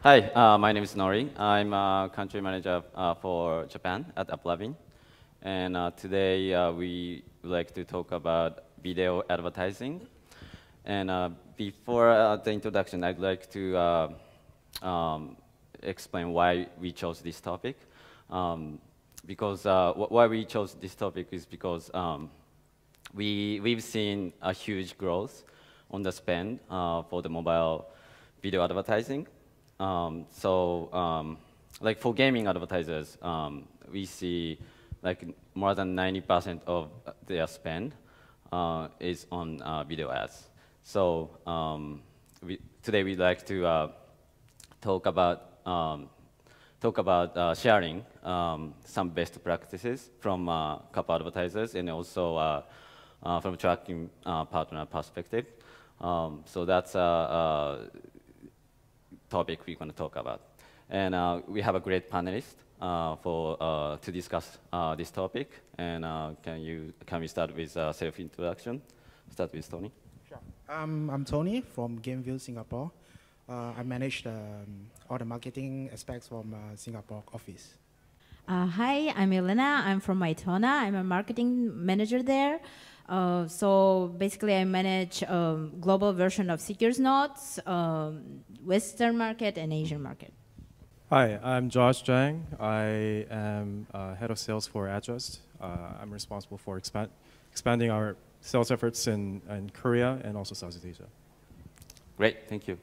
Hi, my name is Nori. I'm a country manager for Japan at AppLovin. And today we would like to talk about video advertising. And before the introduction, I'd like to explain why we chose this topic. Because why we chose this topic is because we've seen a huge growth on the spend for the mobile video advertising. Like for gaming advertisers, we see like more than 90% of their spend is on video ads. So today we'd like to talk about sharing some best practices from couple advertisers and also from tracking partner perspective. So that's a topic we're going to talk about. And we have a great panelist to discuss this topic. And can we start with self-introduction? Start with Tony. Sure. I'm Tony from GAMEVIL, Singapore. I manage all the marketing aspects from Singapore office. Hi, I'm Elena. I'm from MyTona. I'm a marketing manager there. So basically, I manage global version of Seekers Notes, Western market, and Asian market. Hi, I'm Jang. I am head of sales for Adjust. I'm responsible for expanding our sales efforts in Korea and also Southeast Asia. Great, thank you.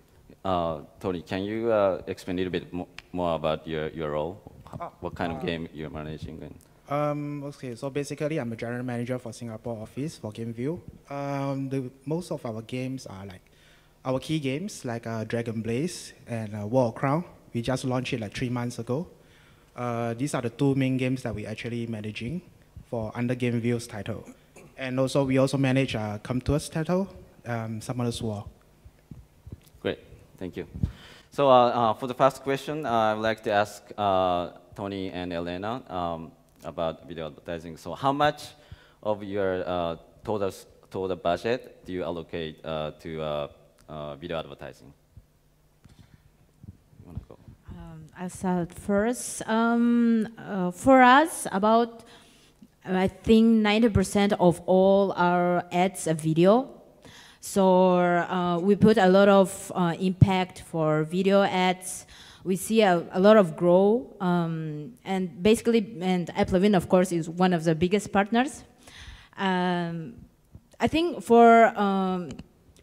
Tony, can you explain a little bit more about your role? What kind of game you're managing? Okay, so basically I'm a general manager for Singapore office for GAMEVIL. Most of our games are like our key games like Dragon Blaze and War of Crown. We just launched it like 3 months ago. These are the two main games that we're actually managing for under GAMEVIL's title. And also we also manage Come To Us title, Summoner's War. Great, thank you. So for the first question, I would like to ask Tony and Elena about video advertising. So how much of your total budget do you allocate to video advertising? You want to go? I'll start first. For us, about I think 90% of all our ads are video. So we put a lot of impact for video ads. We see a lot of growth, and AppLovin, of course, is one of the biggest partners. I think for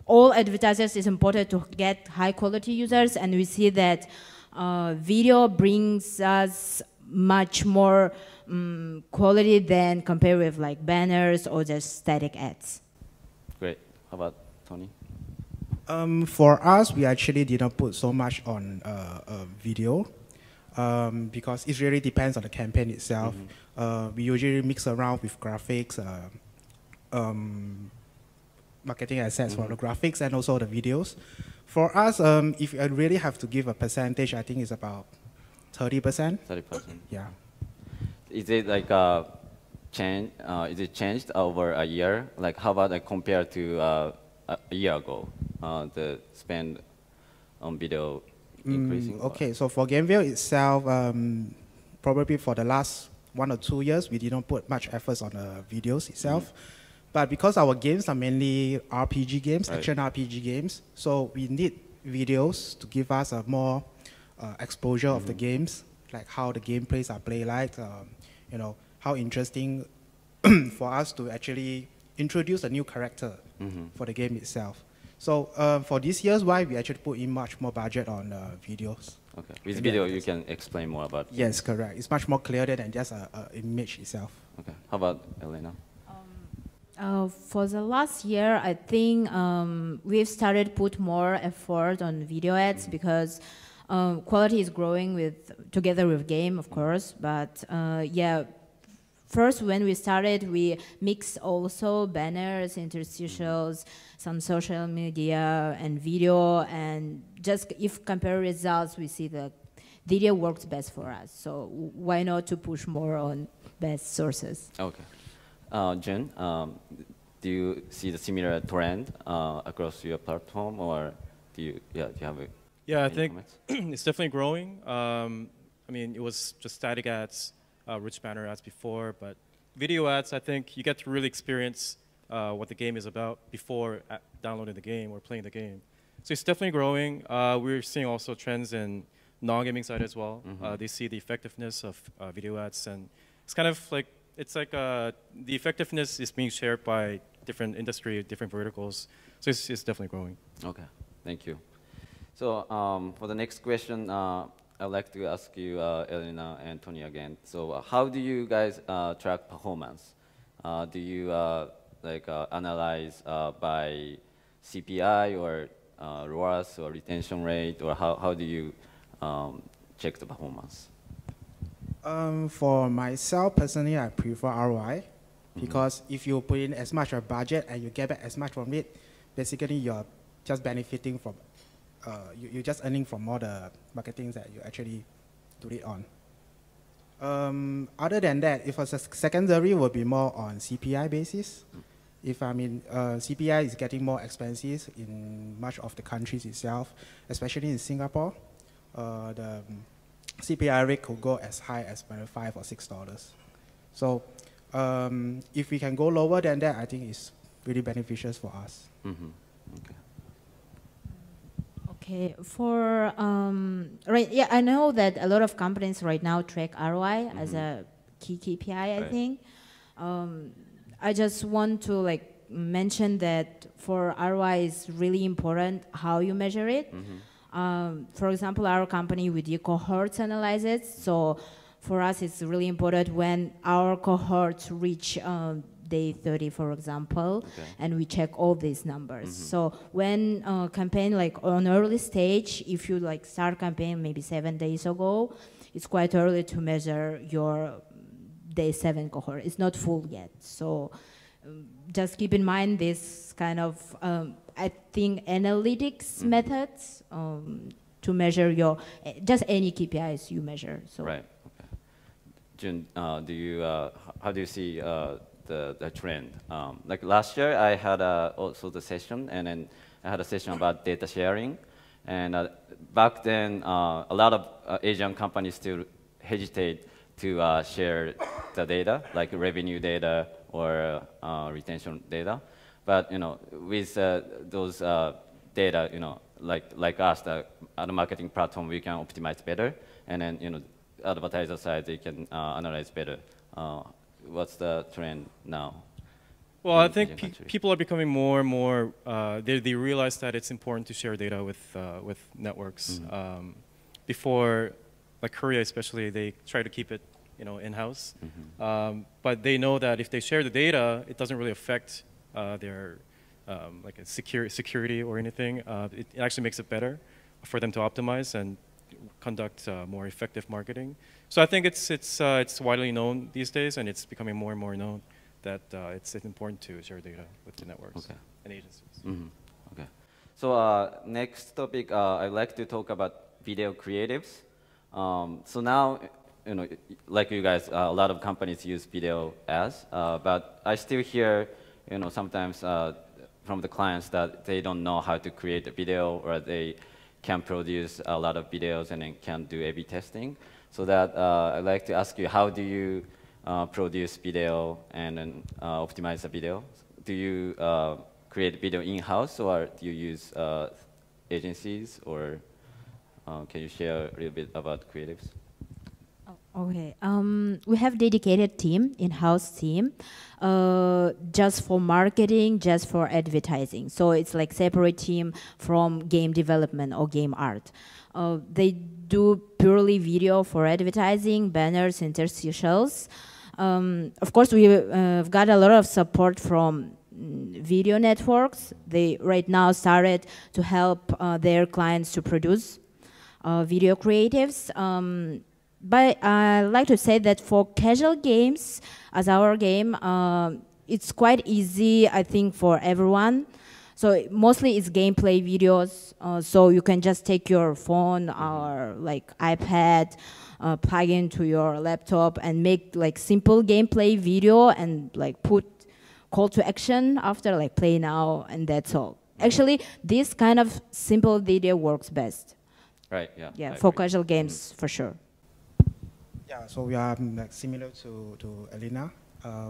all advertisers, it's important to get high-quality users, and we see that video brings us much more quality than compared with like banners or just static ads. Great. How about Tony? For us, we actually didn't put so much on video because it really depends on the campaign itself. We usually mix around with graphics, marketing assets for the graphics and also the videos. For us, if I really have to give a percentage, I think it's about 30%. 30%. Yeah. Is it like change? Is it changed over a year? Like how about compared to a year ago, the spend on video increasing? Okay, so for GAMEVIL itself, probably for the last 1 or 2 years, we didn't put much efforts on the videos itself. But because our games are mainly RPG games, action RPG games, so we need videos to give us a more exposure of the games, like how the gameplays are played like, you know, how interesting for us to actually introduce a new character for the game itself. So for this year's why we actually put in much more budget on videos. Okay. With video, you can explain more about. Yes, correct. It's much more clearer than just an image itself. Okay. How about Elena? For the last year, I think we've started put more effort on video ads because quality is growing together with game, of course. But yeah. First, when we started, we mixed also banners, interstitials, some social media, and video. And just if compare results, we see the video works best for us. So why not to push more on best sources? Okay. Jen, do you see the similar trend across your platform, or do you have a Yeah, I Any think comments? it's definitely growing. I mean, it was just static ads, rich banner ads before, but video ads, I think you get to really experience what the game is about before downloading the game or playing the game. So it's definitely growing. We're seeing also trends in non-gaming side as well. They see the effectiveness of video ads, and it's kind of like, the effectiveness is being shared by different industry, different verticals. So it's definitely growing. Okay, thank you. So for the next question, I'd like to ask you, Elena and Tony again. So how do you guys track performance? Do you analyze by CPI or ROAS or retention rate, or how do you check the performance? For myself, personally, I prefer ROI because if you put in as much of budget and you get back as much from it, basically you're just benefiting from, you're just earning from all the marketing that you actually do it on. Other than that, if it's a secondary, will be more on CPI basis. If CPI is getting more expensive in much of the countries itself, especially in Singapore, the CPI rate could go as high as $5 or $6. So if we can go lower than that, I think it's really beneficial for us. Okay. Okay, for right, yeah, I know that a lot of companies right now track ROI as a key KPI. I think. I just want to mention that for ROI is really important how you measure it. For example, our company we do cohorts analysis. So for us, it's really important when our cohorts reach day 30, for example, and we check all these numbers. So when campaign on early stage, if you start campaign maybe 7 days ago, it's quite early to measure your day 7 cohort. It's not full yet. So just keep in mind this kind of, I think, analytics methods to measure your, just any KPIs you measure. So. Right, okay. Jun, how do you see the trend? Like last year, I had also the session, and then I had a session about data sharing. And back then, a lot of Asian companies still hesitate to share the data, like revenue data or retention data. But with those data, like us, the ad marketing platform, we can optimize better, and then advertiser side they can analyze better. What's the trend now? Well, I think people are becoming more and more. They realize that it's important to share data with networks. Before, like Korea especially, they try to keep it in-house. But they know that if they share the data, it doesn't really affect their like a security or anything. It actually makes it better for them to optimize and conduct more effective marketing. So I think it's widely known these days, and it's becoming more and more known that it's important to share data with the networks and agencies. Okay. So next topic, I'd like to talk about video creatives. So now, like you guys, a lot of companies use video ads, but I still hear, sometimes from the clients that they don't know how to create a video, or they can produce a lot of videos and then can't do A/B testing. So that I'd like to ask you, how do you produce video and then optimize the video? Do you create video in-house, or do you use agencies, or can you share a little bit about creatives? Okay, we have dedicated team, in-house team, just for marketing, just for advertising. So it's like separate team from game development or game art. They do purely video for advertising, banners, interstitials. Of course, we've got a lot of support from video networks. They right now started to help their clients to produce video creatives. But I like to say that for casual games, as our game, it's quite easy, I think, for everyone. So mostly it's gameplay videos. So you can just take your phone or like iPad, plug into your laptop and make like simple gameplay video and like put call to action after like play now, and that's all. Actually, this kind of simple video works best. Right. Yeah. Yeah, I for agree. casual games for sure. Yeah, so we are like similar to Elena.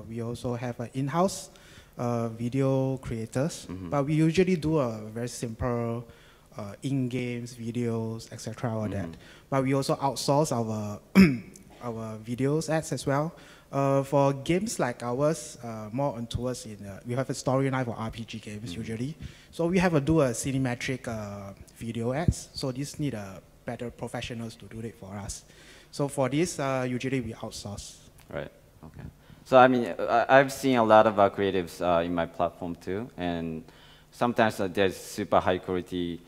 We also have in-house video creators, but we usually do a very simple in-games videos, etc. Or that. But we also outsource our our videos ads as well. For games like ours, more on towards we have a storyline for RPG games usually. So we have to do a cinematic video ads. So this need better professionals to do it for us. So for this, usually we outsource. Right. Okay. So I mean, I've seen a lot of creatives in my platform too, and sometimes there's super high quality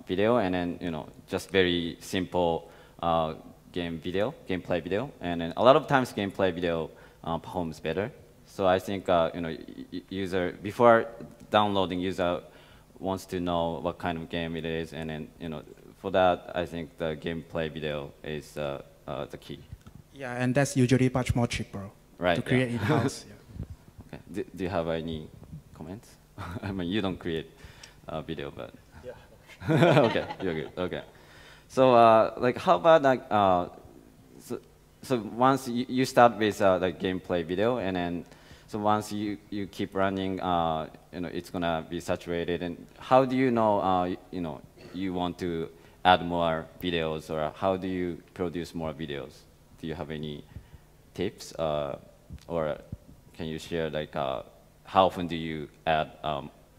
video, and then just very simple gameplay video, and then a lot of times gameplay video performs better. So I think user before downloading, user wants to know what kind of game it is, and then for that I think the gameplay video is the key. Yeah, and that's usually much more cheaper to create in-house. Yeah. Okay. Do you have any comments? I mean, you don't create video, but yeah. Okay, you're good. Okay. So, like, how about like, so once you start with like gameplay video, and then so once you keep running, it's gonna be saturated. And how do you know, you want to add more videos, or how do you produce more videos? Do you have any tips, or can you share like how often do you add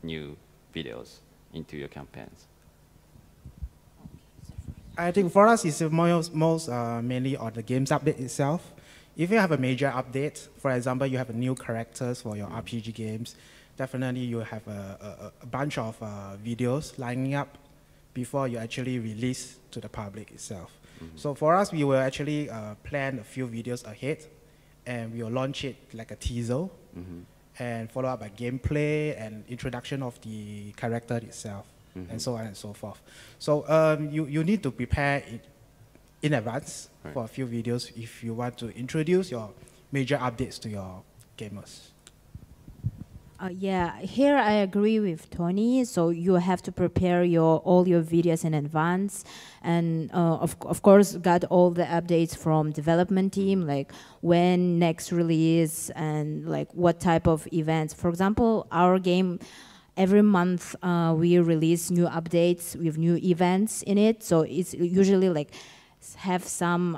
new videos into your campaigns? I think for us, it's most mainly on the games update itself. If you have a major update, for example, you have new characters for your RPG games, definitely you have a bunch of videos lining up before you actually release to the public itself. So for us, we will actually plan a few videos ahead, and we will launch it like a teaser, and follow up by gameplay and introduction of the character itself. And so on and so forth. So you need to prepare it in advance for a few videos if you want to introduce your major updates to your gamers. Yeah, here I agree with Tony. So you have to prepare all your videos in advance, and of course got all the updates from development team, like when next release and like what type of events. For example, our game, every month we release new updates with new events in it. So it's usually like have some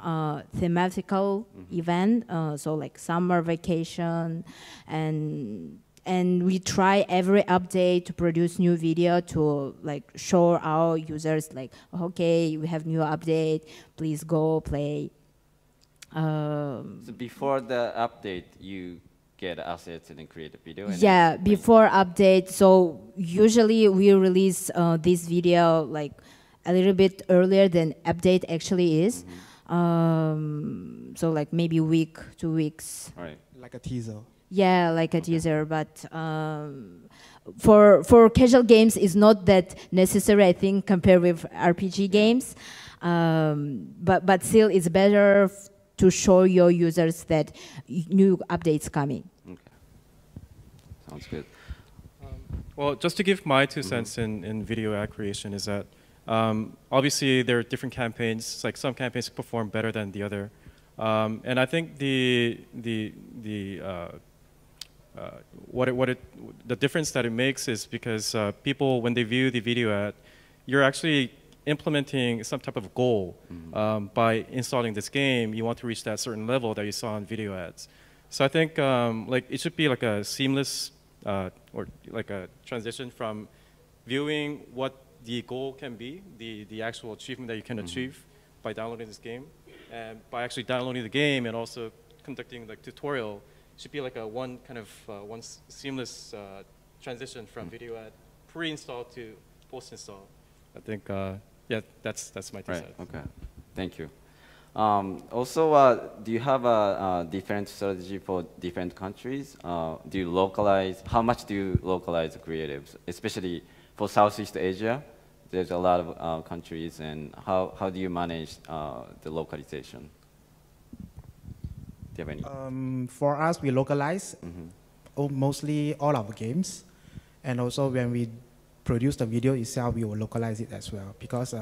thematical event, so like summer vacation, and we try every update to produce new video to like show our users like, okay, we have new update, please go play. So before the update, you get assets and then create a video? And yeah, before update. So usually we release this video like a little bit earlier than update actually is. So like maybe week, 2 weeks. Right. Like a teaser. Yeah, like a teaser, but for casual games, it's not that necessary, I think, compared with RPG games. But still, it's better to show your users that new updates coming. Okay. Sounds good. Well, just to give my 2 cents in video ad creation is that obviously there are different campaigns. Like some campaigns perform better than the other, and I think the difference that it makes is because people, when they view the video ad, you're actually implementing some type of goal. By installing this game, you want to reach that certain level that you saw in video ads. So I think like it should be like a seamless or like a transition from viewing what the goal can be, the actual achievement that you can achieve by downloading this game, and by actually downloading the game and also conducting like tutorial. Should be like a one seamless transition from video ad pre-install to post-install. I think yeah, that's my 2 cents. Right. Okay. Thank you. Also, do you have a different strategy for different countries? Do you localize? How much do you localize the creatives, especially for Southeast Asia? There's a lot of countries, and how do you manage the localization? Do you have any? For us, we localize mostly all our games, and also when we produce the video itself, we will localize it as well, because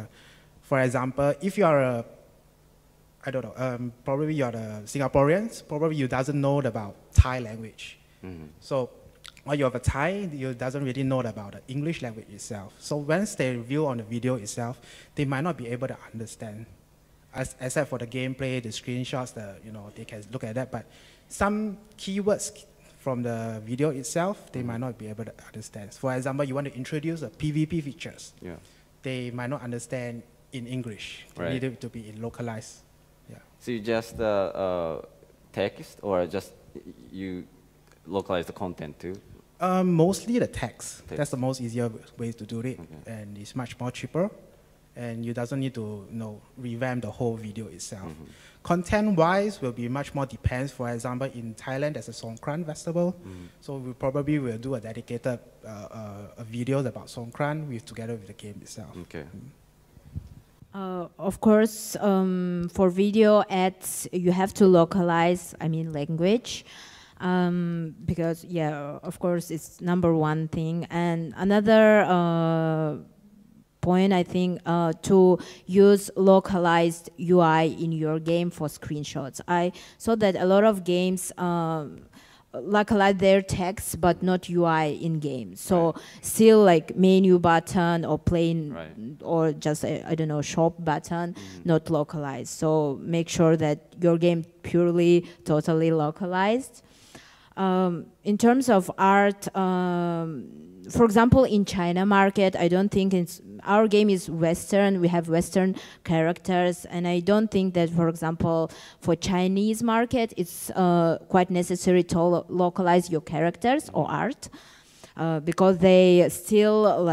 For example, if you are a, I don't know, probably you're a Singaporean, probably you doesn't know about Thai language. So, or you have a Thai, you doesn't really know about the English language itself. So once they review on the video itself, they might not be able to understand, except for the gameplay, the screenshots, they can look at that. But some keywords from the video itself, they might not be able to understand. For example, you want to introduce the PvP features. Yeah. They might not understand in English. They need it to be in localized. Yeah. So you just text, or just you localize the content too? Mostly the text. That's the most easier way to do it, and it's much more cheaper, and you doesn't need to revamp the whole video itself. Content-wise will be much more depends. For example, in Thailand, there's a Songkran festival, so we probably will do a dedicated videos about Songkran together with the game itself. Okay. Of course, for video ads, you have to localize, language. Because, of course, it's #1 thing. And another point, I think, to use localized UI in your game for screenshots. I saw that a lot of games localize their text, but not UI in game. So still like menu button or plain, or just, I don't know, shop button, not localized. So make sure that your game purely, totally localized. In terms of art, for example, in China market, I don't think our game is Western. We have Western characters, and I don't think that, for example, for Chinese market, it's quite necessary to localize your characters or art, because they still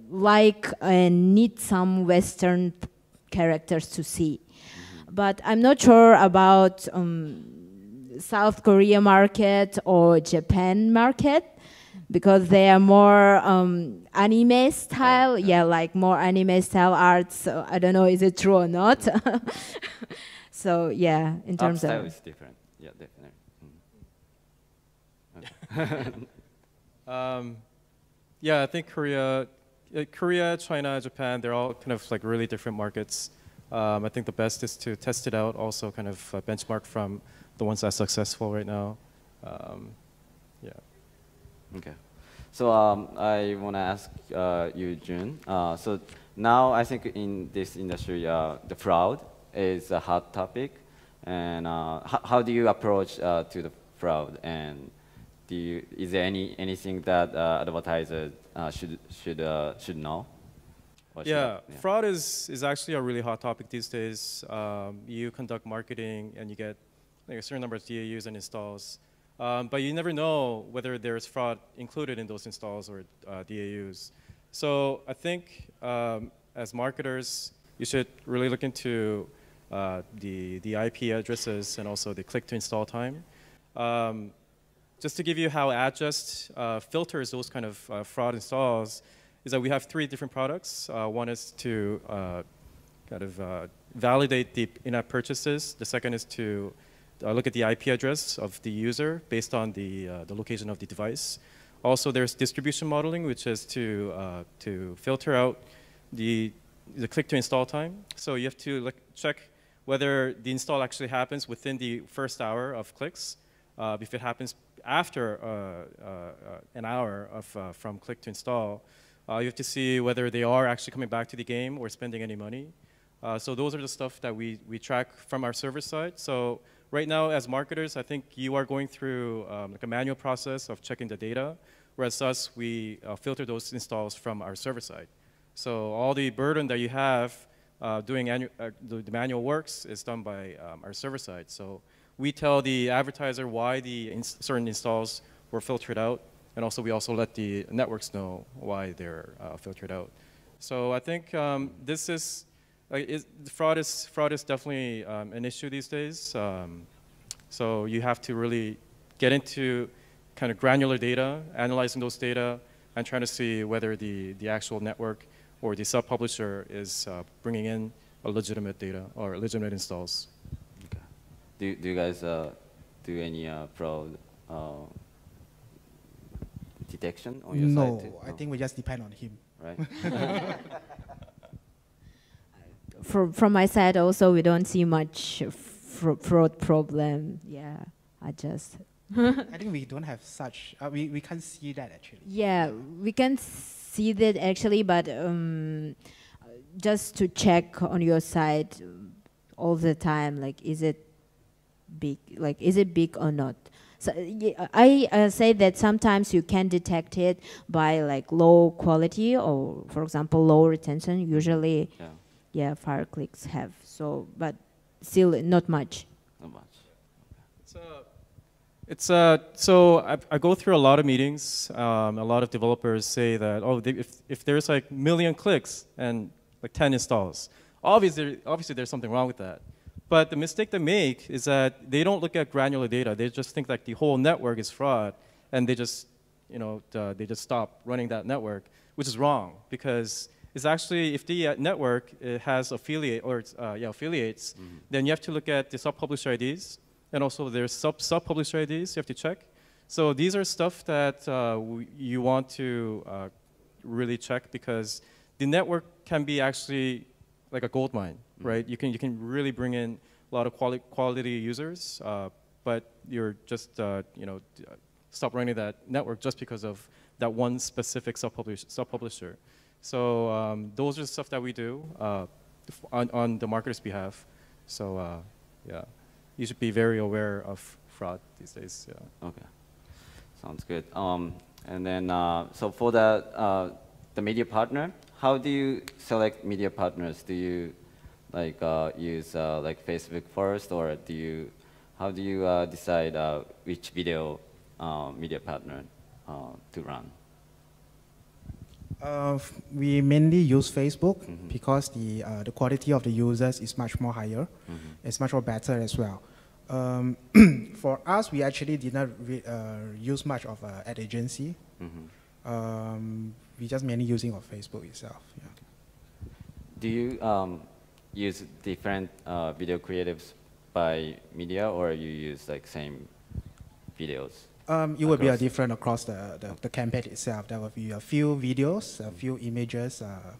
like and need some Western characters to see. But I'm not sure about South Korea market or Japan market, because they are more anime style, like more anime style arts. So I don't know, is it true or not? So in terms of style is different. Yeah, definitely. I think Korea, China, Japan, they're all kind of like really different markets. I think the best is to test it out, also kind of benchmark from the ones that are successful right now. Okay. So I want to ask you, Jun. So now I think in this industry, the fraud is a hot topic. And how do you approach to the fraud? And is there anything that advertisers should know? Fraud is actually a really hot topic these days. You conduct marketing and you get a certain number of DAUs and installs, but you never know whether there's fraud included in those installs or DAUs. So I think as marketers, you should really look into the IP addresses and also the click-to-install time. Just to give you how Adjust filters those kind of fraud installs, is that we have 3 different products. One is to validate the in-app purchases. The second is to look at the IP address of the user based on the location of the device. Also, there's distribution modeling, which is to filter out the click-to-install time. So you have to check whether the install actually happens within the first hour of clicks. If it happens after an hour from click to install, you have to see whether they are actually coming back to the game or spending any money. So those are the stuff that we track from our server side. So right now, as marketers, I think you are going through like a manual process of checking the data, whereas us, we filter those installs from our server side. So all the burden that you have doing the manual works is done by our server side. So we tell the advertiser why the certain installs were filtered out, and also we also let the networks know why they're filtered out. So I think this is fraud is definitely an issue these days. So you have to really get into kind of granular data, analyzing those data, and trying to see whether the actual network or the sub-publisher is bringing in a legitimate data or legitimate installs. Okay. Do you guys do any fraud detection on your side too? No, I think we just depend on him. Right. from my side also, we don't see much fraud problem. Yeah, I just. I think we don't have such. We can't see that actually. Yeah, we can see that actually, but just to check on your side all the time, like, is it big? Like, is it big or not? So I say that sometimes you can detect it by like low quality or, for example, low retention. Usually, yeah, fire clicks have. So, but still not much. Not much. So I go through a lot of meetings. A lot of developers say that, oh, if there's like 1 million clicks and like 10 installs, obviously there's something wrong with that. But the mistake they make is that they don't look at granular data. They just think like the whole network is fraud, and they just, they just stop running that network, which is wrong, because it's actually, if the network has affiliates, then you have to look at the sub-publisher IDs, and also there's sub-publisher IDs you have to check. So these are stuff that you want to really check, because the network can be actually like a gold mine, right? You can really bring in a lot of quality users, but you're just stop running that network just because of that one specific sub-publisher. So those are stuff that we do on the marketer's behalf. So yeah, you should be very aware of fraud these days. Yeah. Okay, sounds good. And then so for the media partner, how do you select media partners? Do you like use like Facebook first, or how do you decide which video media partner to run? We mainly use Facebook because the quality of the users is much more higher. It's much more better as well. For us, we actually did not use much of an ad agency. We just mainly using of Facebook itself. Yeah. Do you use different video creatives by media, or you use like same videos? It will be a different across the campaign itself. There will be a few videos, a few images, a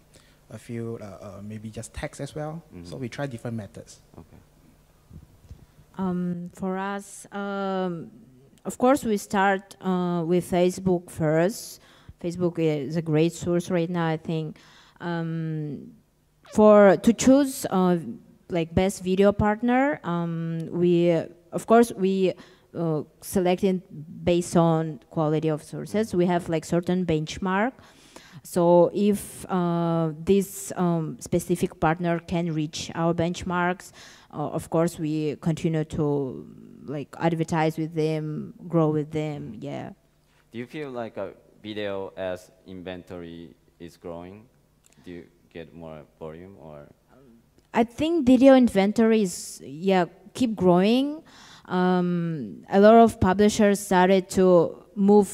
few maybe just text as well. So we try different methods. Okay. For us, of course, we start with Facebook first. Facebook is a great source right now, I think. To choose like best video partner, we select it based on quality of sources. We have like certain benchmark. So if this specific partner can reach our benchmarks, of course we continue to like advertise with them, grow with them. Yeah. Do you feel like a video as inventory is growing? Do you get more volume, or? I think video inventory is keep growing. A lot of publishers started to move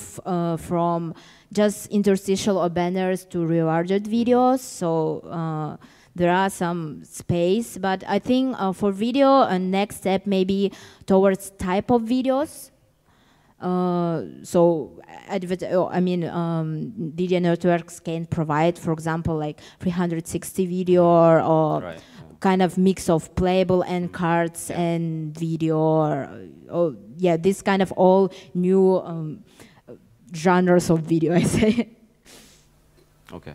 from just interstitial or banners to rewarded videos. So there are some space, but I think for video, a next step maybe towards type of videos. Media networks can provide, for example, like 360 video or kind of mix of playable end cards and video, or this kind of all new genres of video, I say. Okay.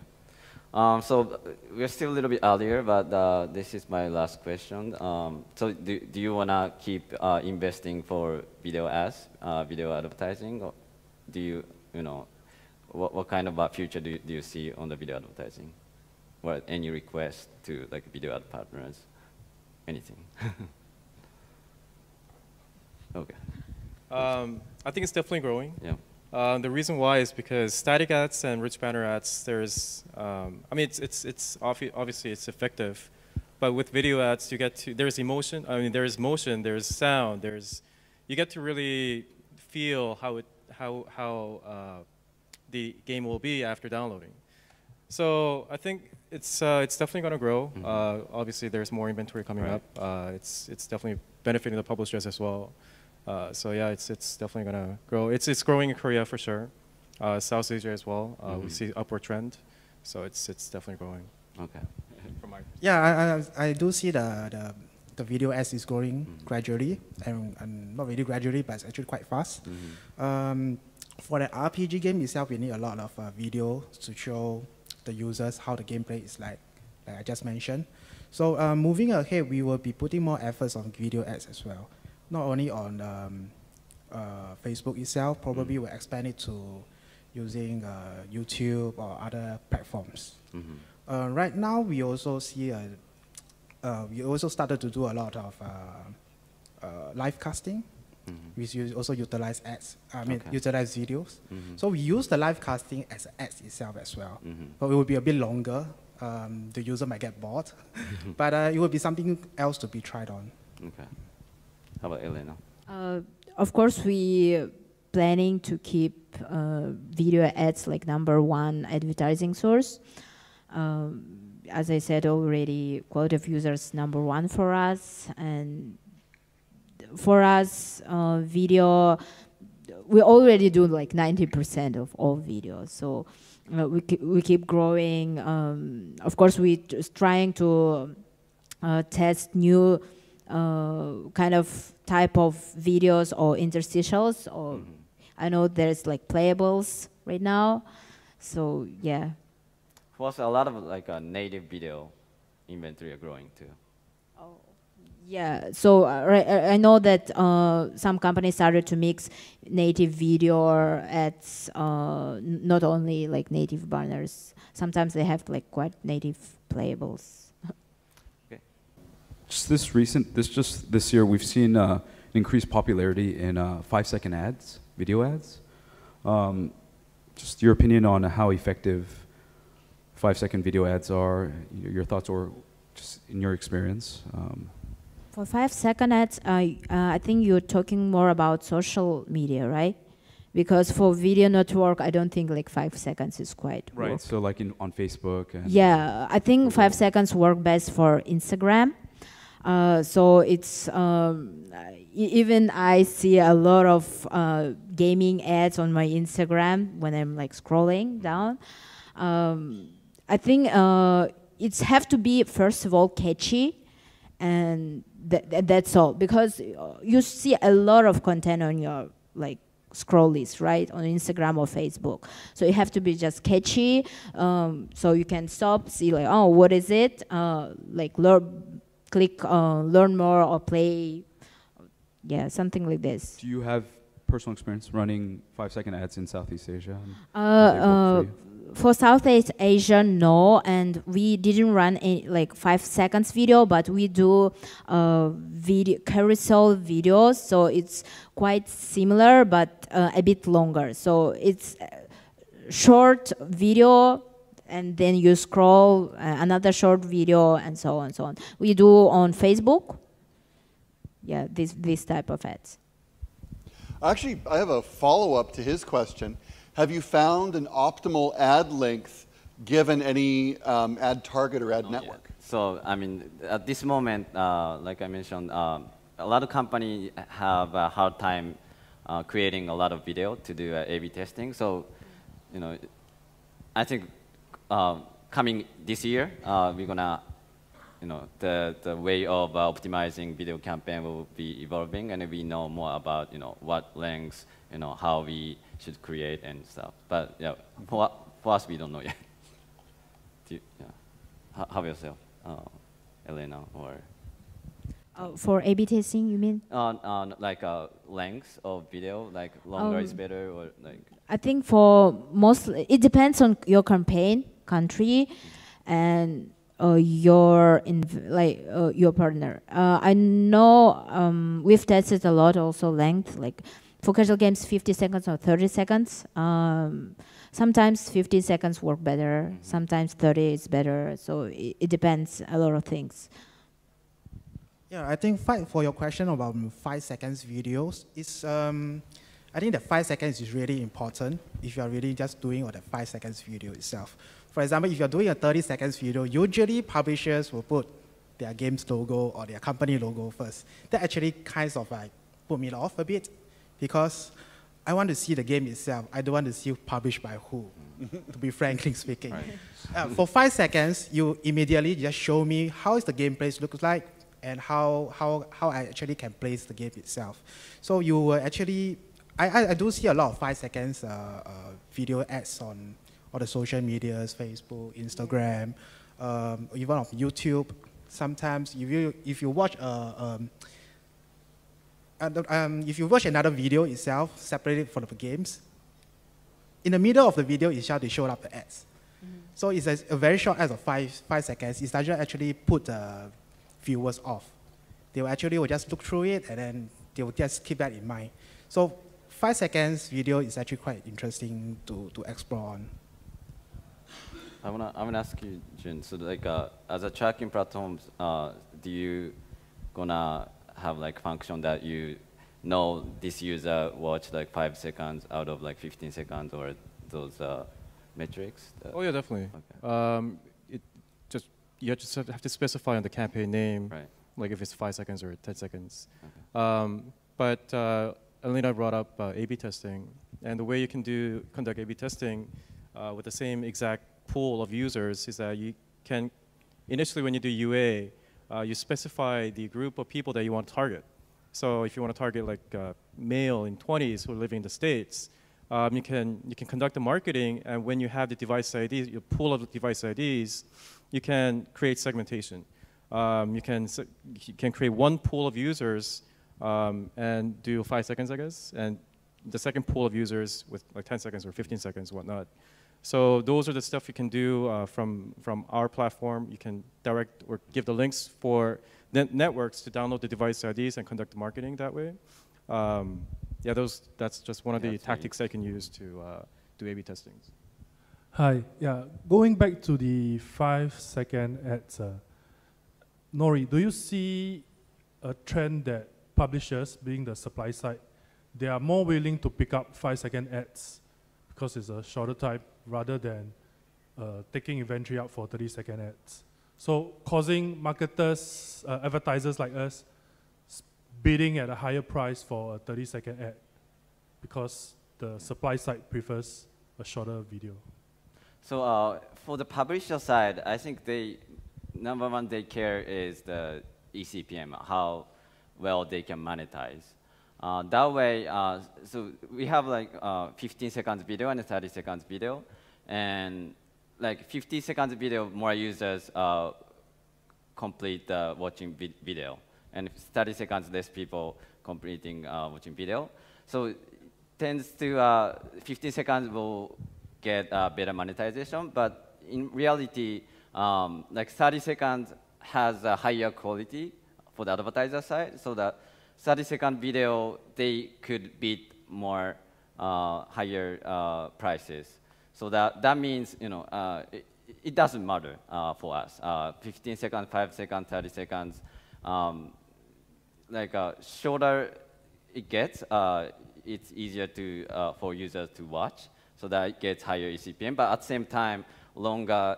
So we're still a little bit earlier, but this is my last question. So do you want to keep investing for video ads, video advertising? Or do you, what kind of future do you see on the video advertising? Or any request to like video ad partners? Anything? Okay. I think it's definitely growing. Yeah. The reason why is because static ads and rich banner ads, there's, it's obviously it's effective, but with video ads, there's emotion. There's motion, there's sound, you get to really feel how the game will be after downloading. So I think it's definitely going to grow. Obviously, there's more inventory coming up. It's definitely benefiting the publishers as well. So yeah, it's definitely going to grow. It's growing in Korea for sure. South Asia as well. We see upward trend. So it's definitely growing. Okay. from my perspective. Yeah, I do see the video ads is growing gradually, and not really gradually, but it's actually quite fast. For the RPG game itself, we need a lot of video to show the users how the gameplay is like I just mentioned. So moving ahead, we will be putting more efforts on video ads as well. Not only on Facebook itself, probably we'll expand it to using YouTube or other platforms. Right now, we also see we also started to do a lot of live casting. We also utilize ads. Utilize videos. So we use the live casting as ads itself as well. But it will be a bit longer. The user might get bored, but it will be something else to be tried on. Okay. How about Elena? Of course, we planning to keep video ads like #1 advertising source. As I said already, quality of users #1 for us, and for us, video, we already do like 90% of all videos. So we keep growing. Of course, we're just trying to test new kind of type of videos or interstitials. Or I know there's like playables right now. So yeah. For us, a lot of like native video inventory are growing too. Yeah, so I know that some companies started to mix native video ads, not only like native banners. Sometimes they have like quite native playables. Okay. Just this year, we've seen increased popularity in 5-second ads, video ads. Just your opinion on how effective 5-second video ads are, your thoughts, or just in your experience. For 5-second ads, I think you're talking more about social media, right? Because for video network, I don't think like 5 seconds is quite right. Work. So like on Facebook. And yeah, I think 5 seconds work best for Instagram. So it's even I see a lot of gaming ads on my Instagram when I'm like scrolling down. I think it's have to be first of all catchy, and that's all, because you see a lot of content on your like scroll list, right, on Instagram or Facebook. So you have to be just catchy, so you can stop, see like, oh, what is it? Like click learn more or play, yeah, something like this. Do you have personal experience running 5-second ads in Southeast Asia? For Southeast Asia, no, and we didn't run any like 5 seconds video, but we do video carousel videos, so it's quite similar but a bit longer. So it's short video, and then you scroll another short video, and so on and so on. We do on Facebook, yeah, this type of ads. Actually, I have a follow-up to his question. Have you found an optimal ad length given any ad target or ad network? Yeah. So, I mean, at this moment, like I mentioned, a lot of companies have a hard time creating a lot of video to do A/B testing. So, you know, I think coming this year, we're gonna, you know, the way of optimizing video campaign will be evolving, and we know more about, you know, what lengths, you know, how we should create and stuff. But yeah, for us, we don't know yet. How about yourself, Elena, or? For A/B testing, you mean? Like length of video, like longer is better, or like? I think for mostly, it depends on your campaign, country, and your partner. I know we've tested a lot also length, like for casual games 50 seconds or 30 seconds. Sometimes 50 seconds work better, sometimes 30 is better, so it depends a lot of things. Yeah, I think for your question about 5 seconds videos, it's, I think the 5 seconds is really important if you're really just doing the 5 seconds video itself. For example, if you're doing a 30 seconds video, usually publishers will put their game's logo or their company logo first. That actually kind of like put me off a bit, because I want to see the game itself. I don't want to see published by who, to be frankly speaking. Right. For 5 seconds, you immediately just show me how is the gameplay looks like and how I actually can place the game itself. So you will actually, I do see a lot of 5 seconds video ads on all the social medias, Facebook, Instagram, even on YouTube. Sometimes if you watch if you watch another video itself, separated from the games, in the middle of the video itself, they show up the ads. So it's a very short ad of 5 seconds. It doesn't actually put the viewers off. They will just look through it, and then they will just keep that in mind. So 5 seconds video is actually quite interesting to explore on. I wanna ask you, Jun. So like as a tracking platforms, do you gonna have like function that you know this user watched like 5 seconds out of like 15 seconds or those metrics? Oh yeah, definitely. Okay. You just have to specify on the campaign name, right, like if it's 5 seconds or 10 seconds. Okay. But Elena brought up A/B testing, and the way you can conduct A/B testing with the same exact pool of users is that you can, initially when you do UA, you specify the group of people that you want to target. So if you want to target like male in 20s who live in the States, you can conduct the marketing, and when you have the device IDs, your pool of device IDs, you can create segmentation. You can create one pool of users and do 5 seconds, I guess, and the second pool of users with like 10 seconds or 15 seconds, whatnot. So those are the stuff you can do from our platform. You can direct or give the links for networks to download the device IDs and conduct the marketing that way. Yeah, that's just one of the tactics I can use to do A/B testing. Hi, yeah, going back to the 5 second ads, Nori, do you see a trend that publishers, being the supply side, they are more willing to pick up 5 second ads because it's a shorter time rather than taking inventory out for 30 second ads? So causing marketers, advertisers like us, bidding at a higher price for a 30 second ad because the supply side prefers a shorter video. So for the publisher side, I think number one they care is the eCPM, how well they can monetize. That way, so we have like 15 seconds video and a 30 seconds video, and like 50 seconds video, more users complete watching video, and 30 seconds less people completing watching video. So it tends to 15 seconds will get better monetization, but in reality, like 30 seconds has a higher quality for the advertiser side, so that 30-second video, they could beat more higher prices. So that means, it doesn't matter for us. 15 seconds, 5 seconds, 30 seconds, shorter it gets, it's easier for users to watch, so that it gets higher eCPM. But at the same time, longer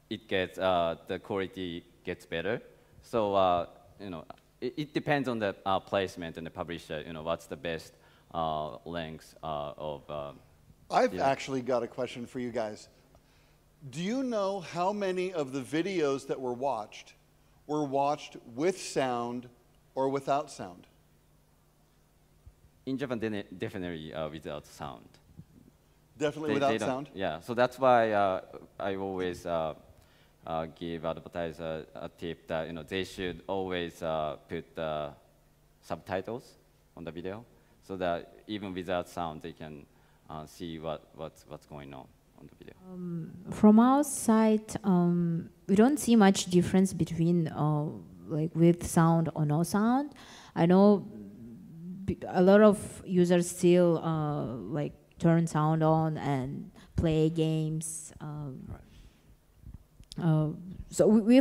it gets, the quality gets better. So it depends on the placement and the publisher. What's the best length of. I've actually got a question for you guys. Do you know how many of the videos that were watched with sound or without sound? In Japan, definitely without sound. Definitely without sound? Yeah, so that's why I always give advertisers a tip that they should always put subtitles on the video, so that even without sound they can see what's going on the video. From our side, we don't see much difference between like with sound or no sound. I know a lot of users still like turn sound on and play games. So we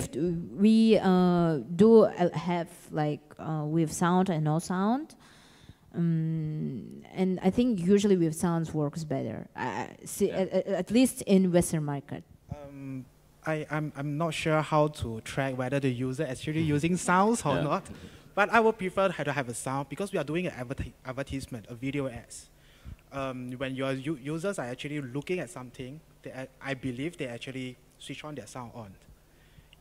do have like with sound and no sound, and I think usually with sounds works better. At least in Western market. I'm not sure how to track whether the user actually using sounds or not, but I would prefer to have a sound because we are doing an advertisement, a video ads. when your users are actually looking at something, I believe they actually switch on their sound on.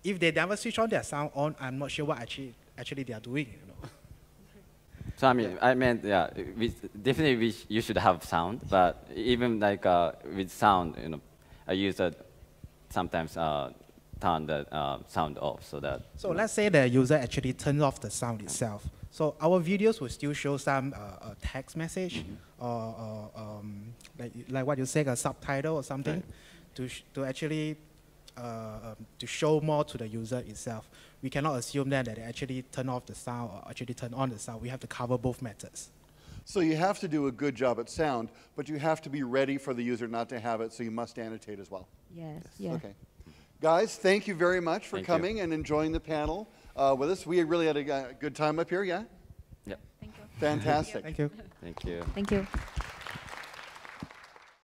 If they never switch on their sound on, I'm not sure what actually they are doing. You know? So I meant, yeah, definitely you should have sound, but even like with sound, you know, a user sometimes turn the sound off so that. So let's say the user actually turns off the sound itself. So our videos will still show some text message or like what you say, a subtitle or something, to actually to show more to the user itself. We cannot assume then that they actually turn off the sound or actually turn on the sound. We have to cover both methods. So you have to do a good job at sound, but you have to be ready for the user not to have it, so you must annotate as well. Yes. Yeah. Okay. Guys, thank you very much for coming and enjoying the panel with us. We really had a good time up here, yeah? Yep. Thank you. Fantastic. Thank you. Thank you. Thank you.